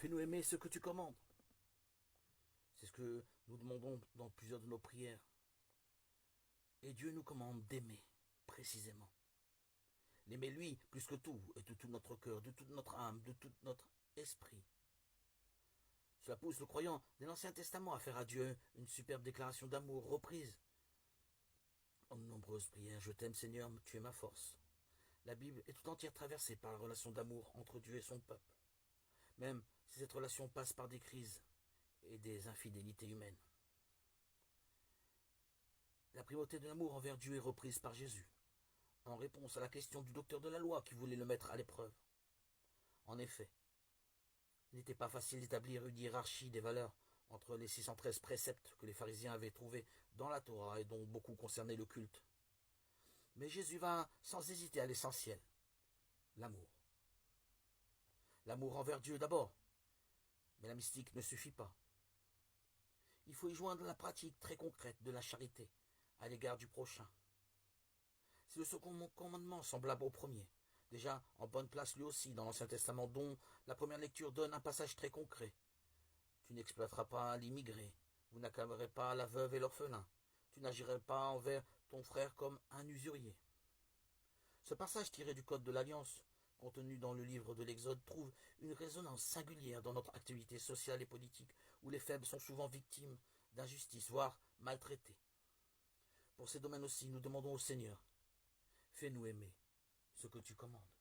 Fais-nous aimer ce que tu commandes. C'est ce que nous demandons dans plusieurs de nos prières. Et Dieu nous commande d'aimer, précisément. L'aimer lui plus que tout, et de tout notre cœur, de toute notre âme, de tout notre esprit. Cela pousse le croyant de l'Ancien Testament à faire à Dieu une superbe déclaration d'amour reprise en de nombreuses prières. Je t'aime Seigneur, tu es ma force. La Bible est tout entière traversée par la relation d'amour entre Dieu et son peuple, même si cette relation passe par des crises et des infidélités humaines. La primauté de l'amour envers Dieu est reprise par Jésus, en réponse à la question du docteur de la loi qui voulait le mettre à l'épreuve. En effet, il n'était pas facile d'établir une hiérarchie des valeurs entre les 613 préceptes que les pharisiens avaient trouvés dans la Torah et dont beaucoup concernaient le culte. Mais Jésus va sans hésiter à l'essentiel, l'amour. L'amour envers Dieu d'abord, mais la mystique ne suffit pas. Il faut y joindre la pratique très concrète de la charité à l'égard du prochain. C'est le second commandement semblable au premier, déjà en bonne place lui aussi dans l'Ancien Testament, dont la première lecture donne un passage très concret. Tu n'exploiteras pas l'immigré, vous n'accablerez pas la veuve et l'orphelin, tu n'agirais pas envers ton frère comme un usurier. Ce passage tiré du Code de l'Alliance, contenu dans le livre de l'Exode, trouve une résonance singulière dans notre activité sociale et politique, où les faibles sont souvent victimes d'injustice, voire maltraités. Pour ces domaines aussi, nous demandons au Seigneur, fais-nous aimer ce que tu commandes.